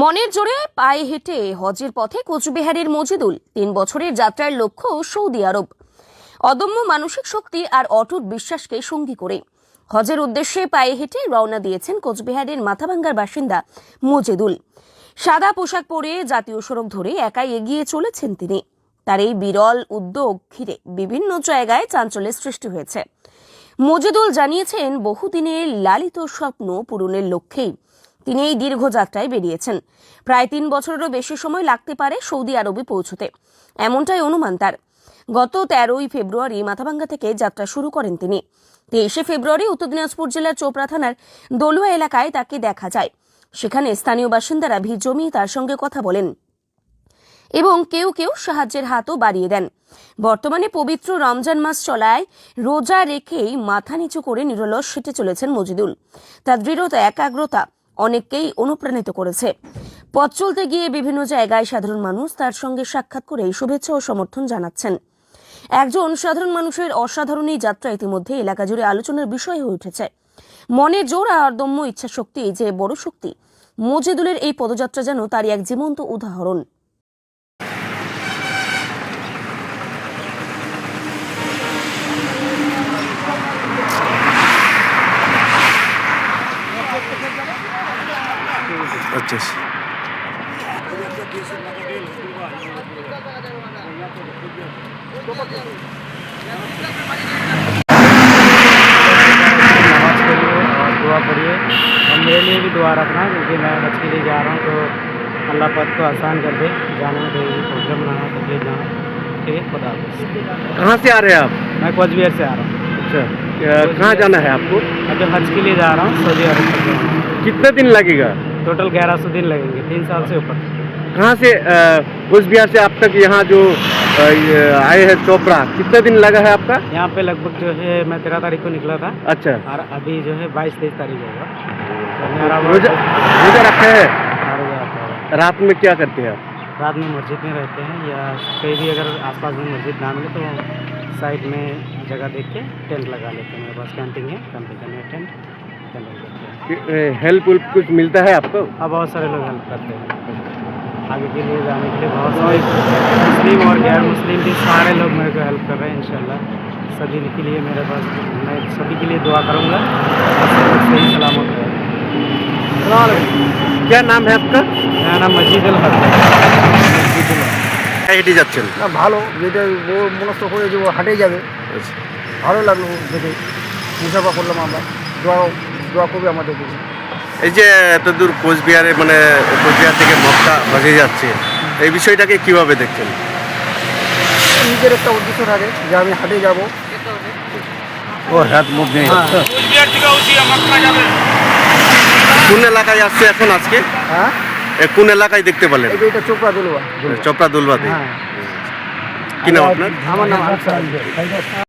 মনের জোরে পায়ে হেঁটে হজের পথে কোচবিহারের মজিদুল ৩ বছরের যাত্রার লক্ষ্য সৌদি আরব। অদম্য মানসিক শক্তি আর অটুট বিশ্বাসকে সঙ্গী করে হজের উদ্দেশ্যে পায়ে হেঁটে রওনা দিয়েছেন কোচবিহারের মাথাভাঙ্গার বাসিন্দা মজিদুল। সাদা পোশাক পরে জাতীয় সড়ক ধরে একাই এগিয়ে চলেছেন তিনি। তার এই বিরল উদ্যোগ ঘিরে বিভিন্ন জায়গায় চাঞ্চল্যের সৃষ্টি হয়েছে। মজিদুল জানিয়েছেন, বহুদিনের লালিত স্বপ্ন পূরণের লক্ষ্যেই তিনি এই দীর্ঘ যাত্রায় বেরিয়েছেন। প্রায় ৩ বছরেরও বেশি সময় লাগতে পারে সৌদি আরবে পৌঁছতে, এমনটাই অনুমান তার। গত ১৩ই ফেব্রুয়ারি মাথাভাঙ্গা থেকে যাত্রা শুরু করেন তিনি। ২৩শে ফেব্রুয়ারি উত্তর দিনাজপুর জেলার চোপড়া থানার দলুয়া এলাকায় তাকে দেখা যায়। সেখানে স্থানীয় বাসিন্দারা ভিড় জমিয়ে তার সঙ্গে কথা বলেন এবং কেউ কেউ সাহায্যের হাতও বাড়িয়ে দেন। বর্তমানে পবিত্র রমজান মাস চলায় রোজা রেখেই মাথা নিচু করে নিরলস হেঁটে চলেছেন মজিদুল। তার দৃঢ়তা, একাগ্রতা অনেককেই অনুপ্রাণিত করেছে। পথ চলতে গিয়ে বিভিন্ন জায়গায় সাধারণ মানুষ তার সঙ্গে সাক্ষাৎ করে শুভেচ্ছা ও সমর্থন জানাচ্ছেন। একজন সাধারণ মানুষের অসাধারণ এই যাত্রা ইতিমধ্যে এলাকা জুড়ে আলোচনার বিষয় হয়ে উঠেছে। মনের জোর আর অদম্য ইচ্ছা শক্তি যে বড় শক্তি, মজিদুলের এই পদযাত্রা যেন তারই এক জীবন্ত উদাহরণ। अच्छा दुआ पढ़िए और मेरे लिए भी दुआ रखना, क्योंकि मैं हज के लिए जा रहा हूँ। तो अल्लाह पाक को आसान कर दे, जाने में कोई प्रॉब्लम ना हो, तकलीफ ना हो। ठीक है, खुदा हाफिज़। कहाँ से आ रहे हैं आप? मैं कोचबिहार से आ रहा हूँ। अच्छा, कहाँ जाना है आपको? अभी हज के लिए जा रहा हूँ, सऊदी अरब तक जा रहा हूँ। कितने दिन लगेगा? टोटल 1100 दिन लगेंगे, 3 साल से ऊपर। कहाँ से कोचबिहार से आप तक यहाँ जो आए हैं चोपड़ा, कितने दिन लगा है आपका? यहाँ पे लगभग जो है मैं 13 तारीख को निकला था अच्छा, और अभी जो है 22-23 तारीख होगा। तो रोजा रोजा रखे हैं? रोजा रखा है। रात में क्या करते हैं आप? रात में मस्जिद में रहते हैं, या कहीं भी अगर आसपास में मस्जिद ना मिले तो साइड में जगह देख के टेंट लगा लेते हैं। मेरे पास कैंपिंग है, कैंपिंग में टेंट करते हैं। हेल्प कुछ मिलता है आपको? हाँ, बहुत सारे लोग हेल्प करते हैं आगे के लिए जाने के लिए। बहुत सारे मुस्लिम और गैर मुस्लिम भी सारे लोग मेरे को हेल्प कर रहे हैं। इंशाल्लाह सभी के लिए मेरे पास, मैं सभी के लिए दुआ करूँगा, सही सलामत रहे। क्या नाम है आपका? मेरा नाम मजीदुल हक। হেঁটে যাচ্ছেন? না, ভালো, যেটা ও মনস্থ করে যে ও হাটে যাবে, ভালো লাগলো দেখে। মুসাফা করলাম আমরা, দোয়া করবে আমাদের জন্য। এই যে এত দূর কোচবিহারে, মানে কোচবিহার থেকে মক্কা হজে যাচ্ছে, এই বিষয়টাকে কিভাবে দেখছেন? নিজের একটা উদ্দেশ্য থাকে যে আমি হাটে যাব। ও হাত মুখ নেই। কোন এলাকায় আসছে এখন আজকে? হ্যাঁ, কোন এলাকায় দেখতে পেলেন? এটা চোপড়া দলুয়া। চোপড়া দুলবাতে। হ্যাঁ, কি নাম আপনার? আমার নাম আনসার।